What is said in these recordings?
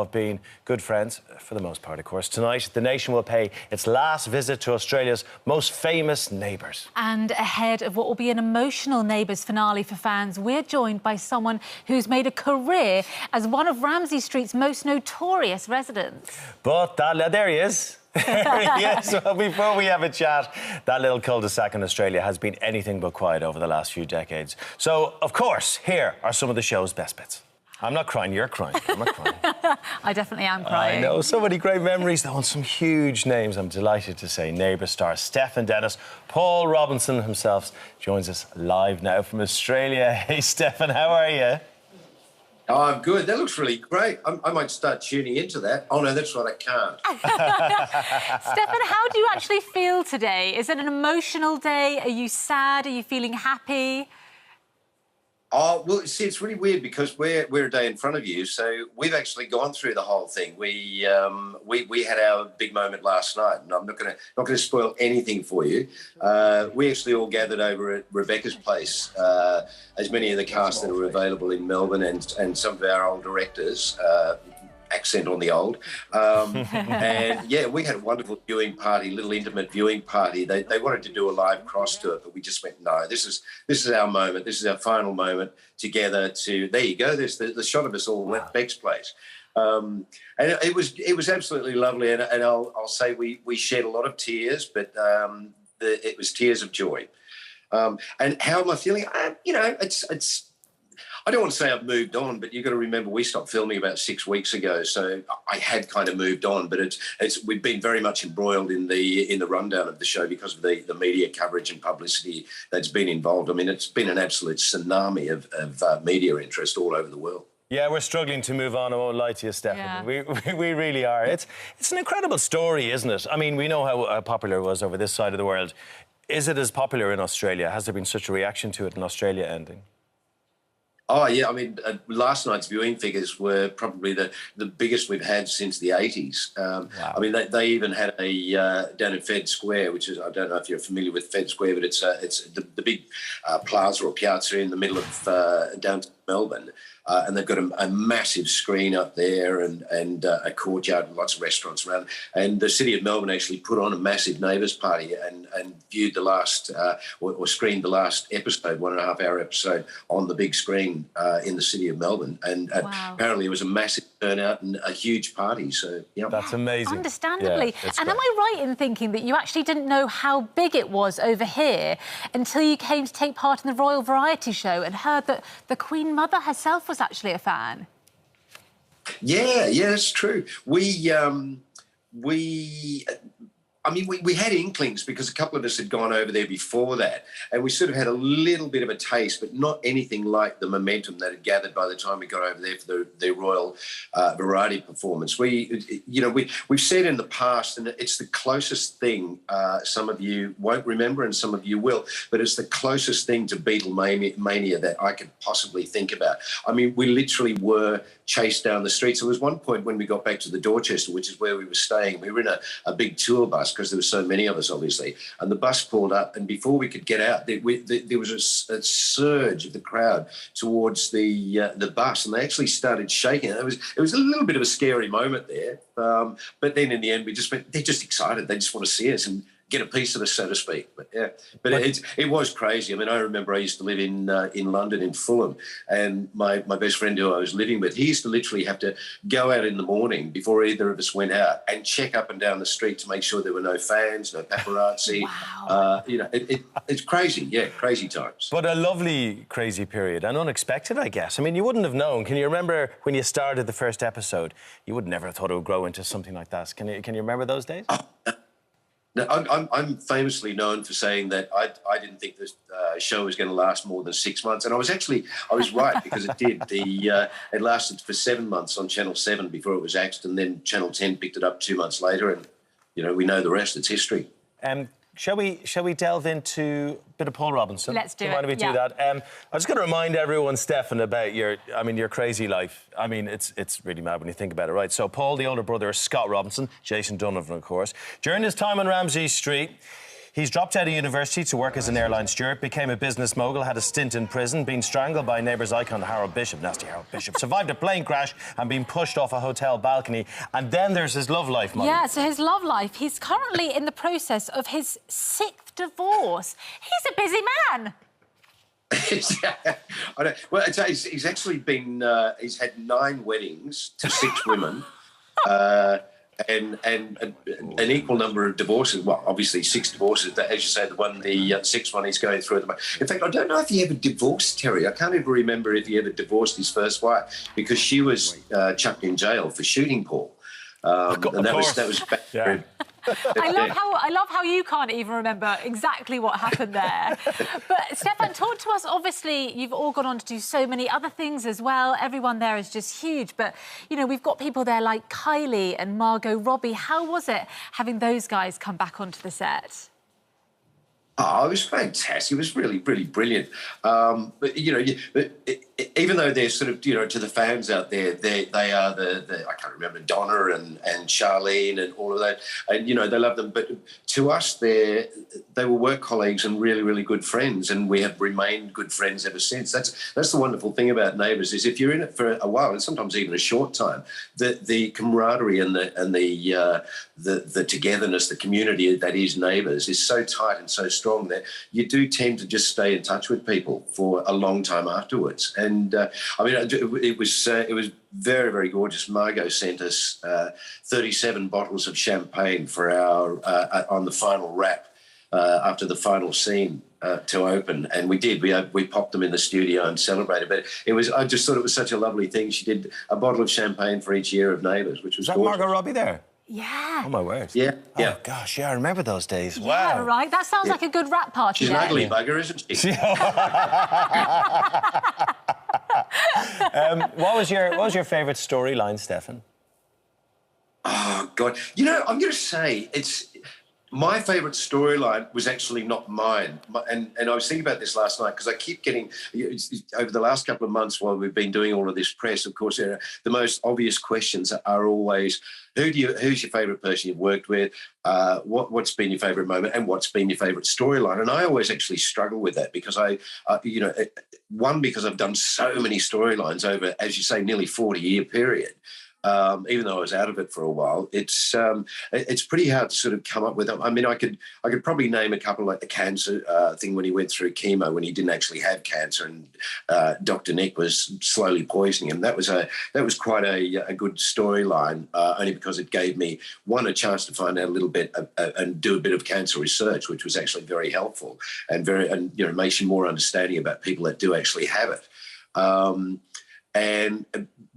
Dermot being good friends, for the most part, of course. Tonight, the nation will pay its last visit to Australia's most famous Neighbours. And ahead of what will be an emotional Neighbours finale for fans, we're joined by someone who's made a career as one of Ramsay Street's most notorious residents. But there he is. There he is. Well, before we have a chat, that little cul-de-sac in Australia has been anything but quiet over the last few decades. So, of course, here are some of the show's best bits. I'm not crying, you're crying. I'm not crying. I definitely am crying. I know, so many great memories, though, and some huge names. I'm delighted to say Neighbour star Stefan Dennis, Paul Robinson himself, joins us live now from Australia. Hey, Stefan, how are you? Oh, I'm good. That looks really great. I might start tuning into that. Oh, no, that's right, I can't. Stefan, how do you actually feel today? Is it an emotional day? Are you sad? Are you feeling happy? Oh, well, see, it's really weird because we're a day in front of you, so we've actually gone through the whole thing. We had our big moment last night, and I'm not going to spoil anything for you. We actually all gathered over at Rebecca's place, as many of the cast that are available in Melbourne and some of our old directors. Accent on the old. And, yeah, we had a wonderful viewing party, little intimate viewing party. They wanted to do a live cross to it, but we just went, no, this is our moment. This is our final moment together to... There you go. There's the shot of us all at Beck's place. And it was absolutely lovely. And I'll say we shed a lot of tears, but it was tears of joy. And how am I feeling? You know, it's I don't want to say I've moved on, but you've got to remember we stopped filming about 6 weeks ago, so I had kind of moved on. But we've been very much embroiled in the rundown of the show because of the media coverage and publicity that's been involved. I mean, it's been an absolute tsunami of media interest all over the world. Yeah, we're struggling to move on, I won't lie to you, Stefan. Yeah. We really are. It's an incredible story, isn't it? I mean, we know how popular it was over this side of the world. Is it as popular in Australia? Has there been such a reaction to it in Australia ending? Oh, yeah, I mean, last night's viewing figures were probably the biggest we've had since the 80s. Wow. I mean, they even had a down in Fed Square, which is, I don't know if you're familiar with Fed Square, but it's the big plaza or piazza in the middle of downtown Melbourne. And they've got a massive screen up there and a courtyard and lots of restaurants around. And the City of Melbourne actually put on a massive Neighbours party and viewed the last, or screened the last episode, 1.5-hour episode, on the big screen in the City of Melbourne. And wow. Apparently it was a massive turnout and a huge party. So, yeah. That's amazing. Understandably. Yeah, and am I right in thinking that you actually didn't know how big it was over here until you came to take part in the Royal Variety Show and heard that the Queen Mother herself was actually a fan? Yeah, that's true. I mean, we had inklings because a couple of us had gone over there before that, and we sort of had a little bit of a taste, but not anything like the momentum that had gathered by the time we got over there for the Royal Variety performance. We've said in the past, and it's the closest thing, some of you won't remember and some of you will, but it's the closest thing to Beatlemania that I could possibly think about. I mean, we literally were chased down the streets. There was one point when we got back to the Dorchester, which is where we were staying. We were in a big tour bus because there were so many of us, obviously, and the bus pulled up, and before we could get out, there was a surge of the crowd towards the bus, and they actually started shaking. It was a little bit of a scary moment there, but then in the end, we just went, they're just excited. They just want to see us and get a piece of us, so to speak. But yeah, but it was crazy. I mean, I remember I used to live in London, in Fulham, and my best friend who I was living with, he used to literally have to go out in the morning before either of us went out and check up and down the street to make sure there were no fans, no paparazzi. Wow. It's crazy. Yeah, crazy times. But a lovely, crazy period and unexpected, I guess. I mean, you wouldn't have known. Can you remember when you started the first episode? You would never have thought it would grow into something like that. Can you remember those days? Now, I'm famously known for saying that I didn't think this show was going to last more than 6 months, and I was right because it did. It lasted for 7 months on Channel 7 before it was axed, and then Channel 10 picked it up 2 months later, and we know the rest. It's history. Shall we delve into a bit of Paul Robinson? Let's do it. Why don't we do that? I'm just going to remind everyone, Stefan, about your crazy life. I mean, it's really mad when you think about it, right? So Paul, the older brother, Scott Robinson, Jason Donovan, of course. During his time on Ramsay Street, He's dropped out of university to work as an airline steward, became a business mogul, had a stint in prison, been strangled by Neighbours icon Harold Bishop, nasty Harold Bishop, survived a plane crash and been pushed off a hotel balcony. And then there's his love life, Molly. Yeah, so his love life. He's currently in the process of his 6th divorce. He's a busy man. I know. Well, he's actually been. He's had 9 weddings to 6 women, and an equal number of divorces. Well, obviously 6 divorces. But as you say, the 6th one he's going through at the moment. In fact, I don't know if he ever divorced Terry. I can't even remember if he ever divorced his first wife because she was chucked in jail for shooting Paul. And that was back. Yeah. I love how you can't even remember exactly what happened there. But Stefan, talk to us. Obviously, you've all gone on to do so many other things as well. Everyone there is just huge. But, you know, we've got people there like Kylie and Margot Robbie. How was it having those guys come back onto the set? Oh, it was fantastic. It was really, really brilliant. But, you know, even though they're sort of, you know, to the fans out there, they are the I can't remember, Donna and Charlene and all of that. And, you know, they love them. But to us, they were work colleagues and really, really good friends. And we have remained good friends ever since. That's the wonderful thing about Neighbours is if you're in it for a while, and sometimes even a short time, the camaraderie and the togetherness, the community that is Neighbours is so tight and so strong that you do tend to just stay in touch with people for a long time afterwards. And I mean, it was very, very gorgeous. Margot sent us 37 bottles of champagne for our on the final wrap after the final scene to open, and we did. We popped them in the studio and celebrated. But I just thought it was such a lovely thing. She did a bottle of champagne for each year of Neighbours, which was gorgeous. Is that Margot Robbie there? Yeah. Oh, my word. Yeah. Oh, gosh, yeah, I remember those days. Yeah, wow. right. That sounds like a good rap party. She's an ugly bugger, isn't she? What was your favourite storyline, Stefan? Oh, God. You know, I'm going to say my favourite storyline was actually not mine. And I was thinking about this last night because I keep getting, over the last couple of months while we've been doing all of this press, of course, the most obvious questions are always, who's your favourite person you've worked with? What's been your favourite moment? And what's been your favourite storyline? And I always actually struggle with that because because I've done so many storylines over, as you say, nearly 40-year period. Even though I was out of it for a while, it's pretty hard to sort of come up with them. I mean, I could probably name a couple, like the cancer thing when he went through chemo when he didn't actually have cancer, and Dr. Nick was slowly poisoning him. That was quite a good storyline, only because it gave me a chance to find out a little bit and do a bit of cancer research, which was actually very helpful and makes you more understanding about people that do actually have it.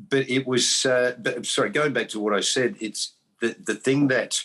But it was, sorry, going back to what I said, it's the thing that,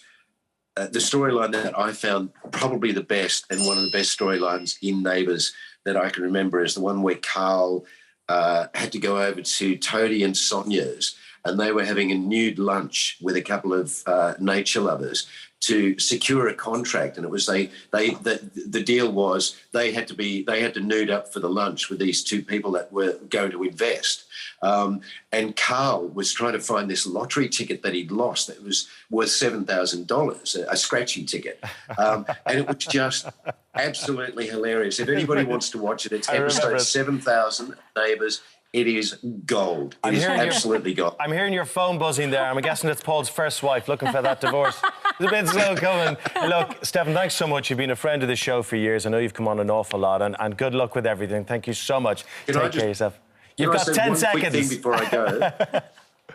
the storyline that I found probably the best and one of the best storylines in Neighbours that I can remember is the one where Carl had to go over to Toadie and Sonia's, and they were having a nude lunch with a couple of nature lovers to secure a contract, and it was the deal was they had to nude up for the lunch with these 2 people that were going to invest. And Carl was trying to find this lottery ticket that he'd lost that was worth $7,000, a scratching ticket. And it was just absolutely hilarious. If anybody wants to watch it, it's episode 7,000 Neighbours. It is gold. It is absolutely gold. I'm hearing your phone buzzing there. I'm guessing it's Paul's first wife looking for that divorce. It's a bit slow coming. Look, Stefan, thanks so much. You've been a friend of the show for years. I know you've come on an awful lot, and good luck with everything. Thank you so much. Take care of yourself. You've got 10 seconds. Quick thing before I go.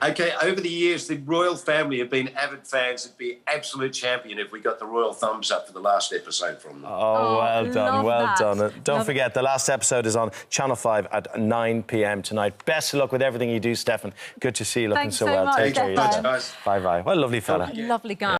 Okay, over the years, the royal family have been avid fans. It'd be absolute champion if we got the royal thumbs up for the last episode from them. Oh, well done, well done. Don't forget, the last episode is on Channel 5 at 9 p.m. tonight. Best of luck with everything you do, Stefan. Good to see you looking so well. Take care of yourself. Bye-bye. What a lovely fella. Lovely guy.